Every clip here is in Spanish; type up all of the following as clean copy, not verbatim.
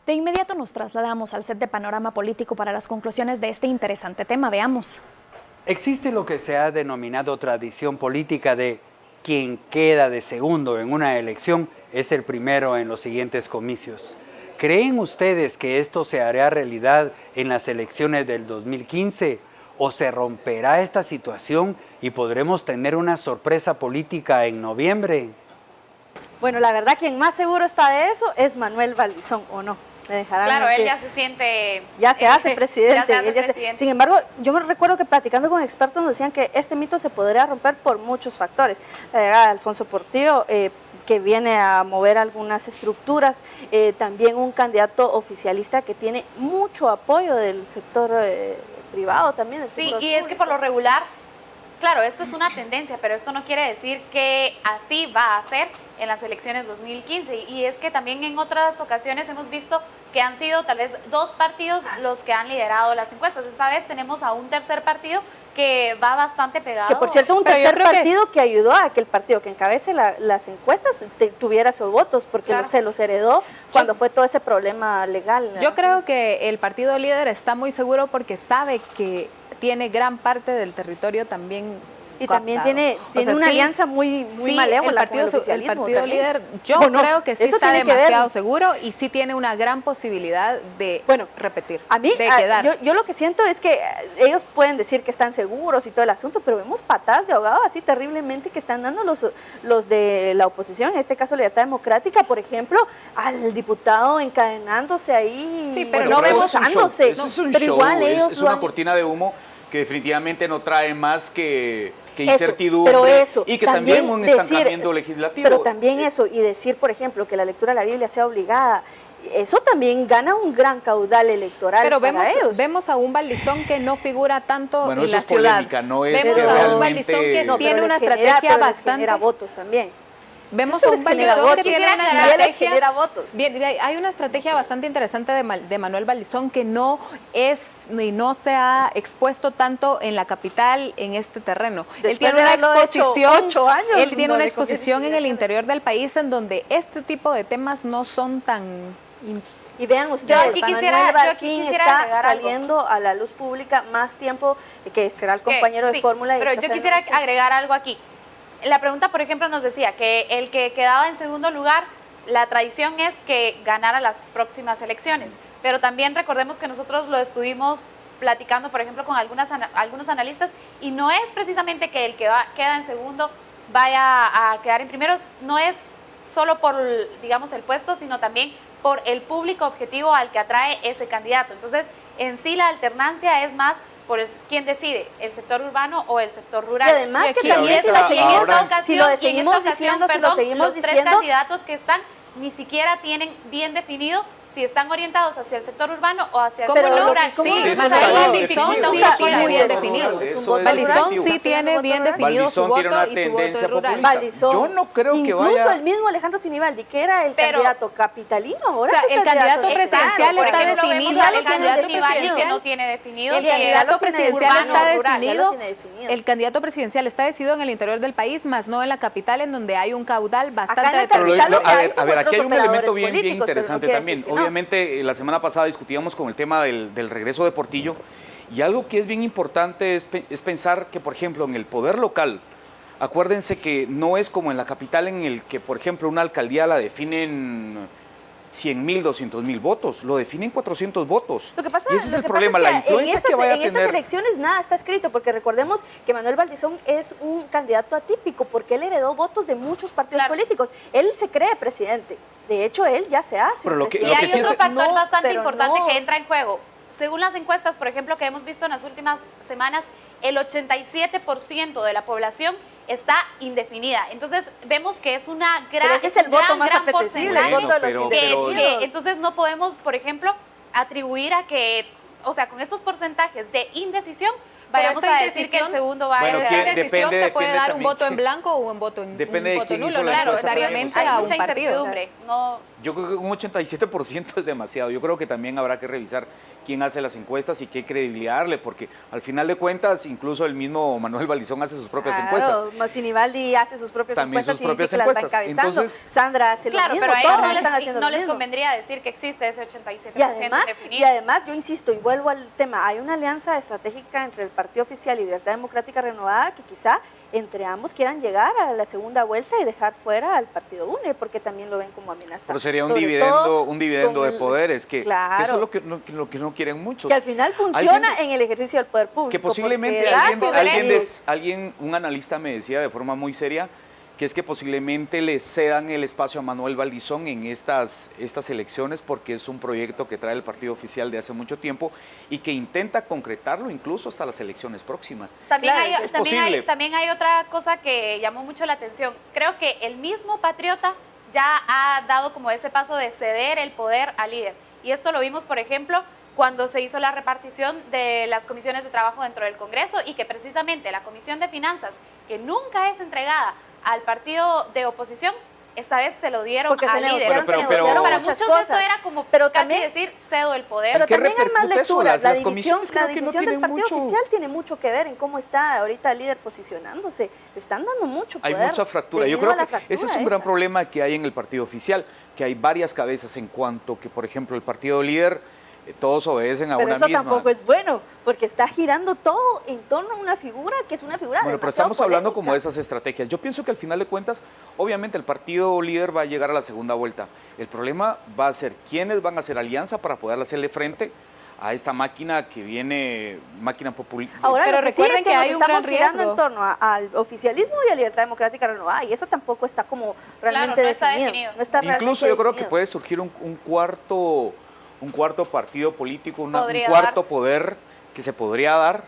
De inmediato nos trasladamos al set de Panorama Político para las conclusiones de este interesante tema. Veamos. Existe lo que se ha denominado tradición política de quien queda de segundo en una elección es el primero en los siguientes comicios. ¿Creen ustedes que esto se hará realidad en las elecciones del 2015 o se romperá esta situación y podremos tener una sorpresa política en noviembre? Bueno, la verdad, quien más seguro está de eso es Manuel Valdizón, ¿o no? Me dejarán claro, decir. él ya se siente... Ya se hace presidente. Ya se hace presidente. Sin embargo, yo me recuerdo que platicando con expertos nos decían que este mito se podría romper por muchos factores. La llegada de Alfonso Portillo, que viene a mover algunas estructuras, también un candidato oficialista que tiene mucho apoyo del sector privado también. Del Sí, sector y público. es que por lo regular, claro, esto es una tendencia, pero esto no quiere decir que así va a ser en las elecciones 2015. Y es que también en otras ocasiones hemos visto que han sido tal vez dos partidos los que han liderado las encuestas. Esta vez tenemos a un tercer partido que va bastante pegado. Que por cierto, un tercer partido que ayudó a que el partido que encabece las encuestas tuviera esos votos, porque Claro. se los heredó cuando fue todo ese problema legal. Yo creo que el partido líder está muy seguro porque sabe que tiene gran parte del territorio también y coaptado. también tiene O sea, una sí, alianza muy malévola con el el oficialismo partido también. líder, yo ¿O no? creo que sí Eso está tiene que ver. demasiado seguro y sí tiene una gran posibilidad de repetir, a mí, de quedar. yo lo que siento es que ellos pueden decir que están seguros y todo el asunto, pero vemos patadas de ahogado así terriblemente que están dando los de la oposición, en este caso Libertad Democrática, por ejemplo, al diputado encadenándose ahí. Sí, pero bueno, no vemos usándose. Eso es un pero show, igual ellos es lo una han- cortina de humo que definitivamente no trae más que Eso, incertidumbre pero eso, y que también un decir, estancamiento legislativo. Pero también eso, y decir, por ejemplo, que la lectura de la Biblia sea obligada, eso también gana un gran caudal electoral Pero para ellos. vemos a un Valdizón que no figura tanto Bueno, en eso la es ciudad. polémica, no es Vemos que a un realmente... Valdizón que No, tiene pero una les genera- estrategia pero les bastante... genera votos también. Vemos Eso a les un genera Valdizón que votos. tiene una Y les estrategia... genera votos. Bien, hay una estrategia bastante interesante de Manuel Valdizón que no es ni no se ha expuesto tanto en la capital en este terreno. Después Él tiene de una haberlo hecho exposición, 8 años, él tiene no una le exposición en el conviene. interior del país en donde este tipo de temas no son tan Y vean ustedes, aquí quisiera- Manuel yo aquí Barquín quisiera está agregar algo. saliendo a la luz pública más tiempo que será el compañero de Sí, fórmula. y pero está yo saliendo quisiera más tiempo. agregar algo aquí. La pregunta, por ejemplo, nos decía que el que quedaba en segundo lugar, la tradición es que ganara las próximas elecciones, pero también recordemos que nosotros lo estuvimos platicando, por ejemplo, con algunos analistas, y no es precisamente que el que queda en segundo vaya a quedar en primeros, no es solo por, digamos, el puesto, sino también por el público objetivo al que atrae ese candidato. Entonces, en sí la alternancia es más por quién decide, el sector urbano o el sector rural. Y además que Y también si lo ahorita- seguimos, ahora- si lo en esta seguimos ocasión, diciendo, si lo perdón, seguimos los tres diciendo, candidatos que están ni siquiera tienen bien definido si están orientados hacia el sector urbano o hacia el Pero sector lo rural. que- ¿cómo Sí, eso Manuel está bien Valdizón definido. sí Está tiene bien bien definido. definido. Es un Eso voto es Valdizón rural. sí tiene bien definido su Valdizón tiene voto una y su voto tendencia es rural. populista. Valdizón. Yo no creo que Incluso vaya... el mismo Alejandro Sinibaldi, que era el Pero- candidato capitalino, ahora O sea, es el candidato presidencial presidencial Por está ejemplo, vemos definido, a el Alejandro candidato Sinibaldi que presidencial. no tiene definido El si candidato es candidato presidencial urbano está o rural. definido, tiene definido. el candidato presidencial está decidido en el interior del país, más no en la capital, en donde hay un caudal bastante en la determinado. capital a ya ver, hay a ver, aquí hay un otros elemento operadores bien políticos, pero no interesante quiere también. decir que no. Obviamente, la semana pasada discutíamos con el tema del regreso de Portillo, y algo que es bien importante es pensar que, por ejemplo, en el poder local, acuérdense que no es como en la capital en el que, por ejemplo, una alcaldía la definen 100,000, 200,000 votos, lo definen 400 votos. Lo que pasa, y ese es lo el que problema, pasa la es que influencia que vaya a en estas tener. elecciones nada está escrito, porque recordemos que Manuel Valdizón es un candidato atípico, porque él heredó votos de muchos partidos Claro. políticos. Él se cree presidente. De hecho, él ya se hace Pero lo que- Y presidente. hay sí otro es- factor No, bastante pero importante no. que entra en juego. Según las encuestas, por ejemplo, que hemos visto en las últimas semanas, el 87% de la población está indefinida. Entonces, vemos que es una gran, Pero ese es el voto más apetecible, porcentaje el voto de los Pero- indefinidos. entonces no podemos, por ejemplo, atribuir a que, o sea, con estos porcentajes de indecisión vayamos esta a decir que el indecisión- segundo va Bueno, a Esta ¿quién? decisión Depende- te puede depende dar un también voto en quién- blanco o un voto, Depende de un voto quién nulo, hizo la no encuesta necesariamente también. a hay un mucha partido. incertidumbre. No, Yo creo que un 87% es demasiado. Yo creo que también habrá que revisar quién hace las encuestas y qué credibilidad darle, porque al final de cuentas, incluso el mismo Manuel Balizón hace sus propias encuestas. Massinibaldi hace sus propias También encuestas sus y dice propias que las va encuestas. encabezando. Entonces- Sandra hace lo claro, mismo, pero a todos ellos están haciendo no lo les mismo. convendría decir que existe ese 87% Y definido. además, yo insisto y vuelvo al tema, hay una alianza estratégica entre el Partido Oficial y Libertad Democrática Renovada que quizá entre ambos quieran llegar a la segunda vuelta y dejar fuera al Partido UNE, porque también lo ven como amenaza. Pero sería un Sobre dividendo, todo un dividendo con de el- poderes, que Claro. eso es lo que no quieren muchos. Que al final funciona Alguien- en el ejercicio del poder público. Que posiblemente porque da un analista me decía de forma muy seria que es que posiblemente le cedan el espacio a Manuel Balizón en estas elecciones porque es un proyecto que trae el partido oficial de hace mucho tiempo y que intenta concretarlo incluso hasta las elecciones próximas. También, Claro, hay, es también, posible. también hay otra cosa que llamó mucho la atención. Creo que el mismo Patriota ya ha dado como ese paso de ceder el poder al líder. Y esto lo vimos, por ejemplo, cuando se hizo la repartición de las comisiones de trabajo dentro del Congreso y que precisamente la Comisión de Finanzas, que nunca es entregada al partido de oposición, esta vez se lo dieron Porque se al líder. negociaron, Pero- se pero- negociaron para muchas muchos cosas. esto era como Pero casi también- decir cedo el poder. Pero ¿En qué también hay más repercute eso? lecturas. Las La división, comisiones creo la que no división del tienen partido mucho. oficial tiene mucho que ver en cómo está ahorita el líder posicionándose. Le están dando mucho Hay poder. mucha fractura. Yo debido creo a la que ese es fractura un gran esa. problema que hay en el partido oficial, que hay varias cabezas en cuanto que, por ejemplo, el partido líder, todos obedecen a Pero una eso misma. tampoco es bueno, porque está girando todo en torno a una figura que es una figura Bueno, pero demasiado estamos hablando polémica. como de esas estrategias. Yo pienso que al final de cuentas, obviamente el partido líder va a llegar a la segunda vuelta. El problema va a ser quiénes van a hacer alianza para poder hacerle frente a esta máquina que viene, máquina populista. Ahora, Pero lo que sí recuerden es que que nos hay un estamos gran girando riesgo. en torno al oficialismo y a Libertad Democrática Renovada, y eso tampoco está como realmente no está definido. definido. No está Incluso realmente yo creo que definido. puede surgir un cuarto partido político, un Podría cuarto darse. poder que se podría dar.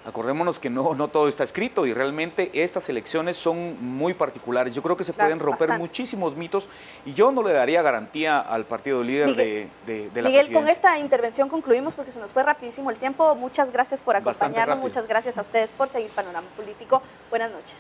Acordémonos que no todo está escrito y realmente estas elecciones son muy particulares. Yo creo que se Claro, pueden romper bastante. muchísimos mitos y yo no le daría garantía al partido líder Miguel, de la Miguel, con presidencia. esta intervención concluimos porque se nos fue rapidísimo el tiempo. Muchas gracias por Bastante acompañarnos, rápido. muchas gracias a ustedes por seguir Panorama Político. Buenas noches.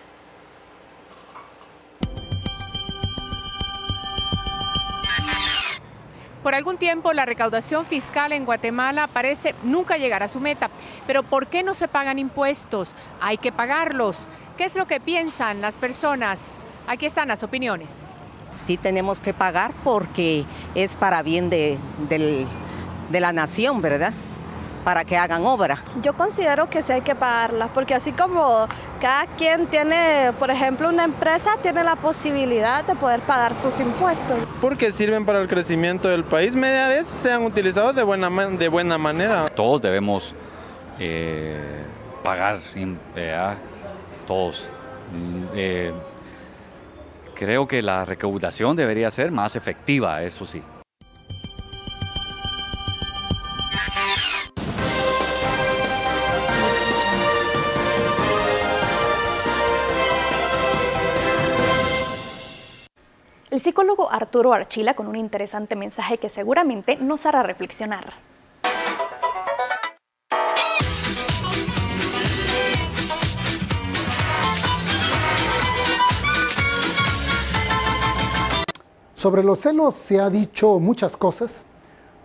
Por algún tiempo la recaudación fiscal en Guatemala parece nunca llegar a su meta. Pero ¿por qué no se pagan impuestos? Hay que pagarlos. ¿Qué es lo que piensan las personas? Aquí están las opiniones. Sí tenemos que pagar porque es para bien de la nación, ¿verdad? Para que hagan obra. Yo considero que sí hay que pagarlas, porque así como cada quien tiene, por ejemplo, una empresa, tiene la posibilidad de poder pagar sus impuestos. Porque sirven para el crecimiento del país, media vez sean utilizados de buena manera. Todos debemos pagar, todos. Creo que la recaudación debería ser más efectiva, eso sí. El psicólogo Arturo Archila con un interesante mensaje que seguramente nos hará reflexionar. Sobre los celos se ha dicho muchas cosas,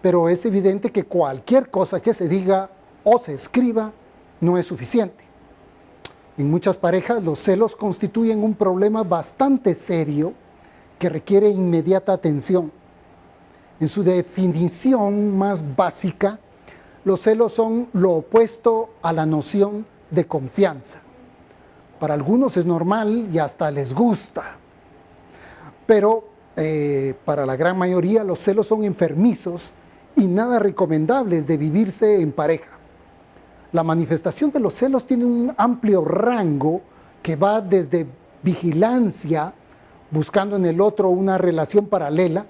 pero es evidente que cualquier cosa que se diga o se escriba no es suficiente. En muchas parejas los celos constituyen un problema bastante serio que requiere inmediata atención. En su definición más básica, los celos son lo opuesto a la noción de confianza. Para algunos es normal y hasta les gusta, pero para la gran mayoría los celos son enfermizos y nada recomendables de vivirse en pareja. La manifestación de los celos tiene un amplio rango que va desde vigilancia, buscando en el otro una relación paralela,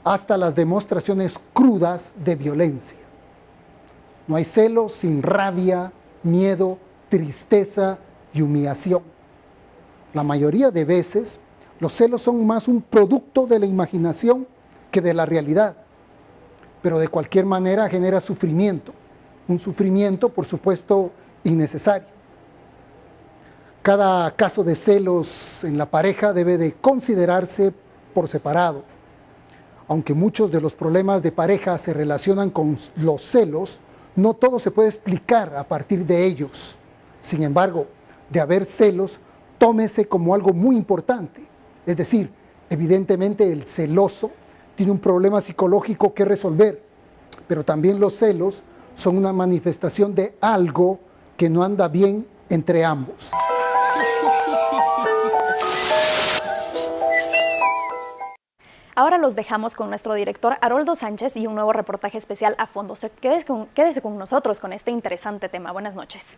hasta las demostraciones crudas de violencia. No hay celos sin rabia, miedo, tristeza y humillación. La mayoría de veces, los celos son más un producto de la imaginación que de la realidad, pero de cualquier manera genera sufrimiento. Un sufrimiento, por supuesto, innecesaria. Cada caso de celos en la pareja debe de considerarse por separado. Aunque muchos de los problemas de pareja se relacionan con los celos, no todo se puede explicar a partir de ellos. Sin embargo, de haber celos, tómese como algo muy importante. Es decir, evidentemente el celoso tiene un problema psicológico que resolver, pero también los celos son una manifestación de algo que no anda bien entre ambos. Ahora los dejamos con nuestro director Haroldo Sánchez y un nuevo reportaje especial a fondo. Quédese con nosotros con este interesante tema. Buenas noches.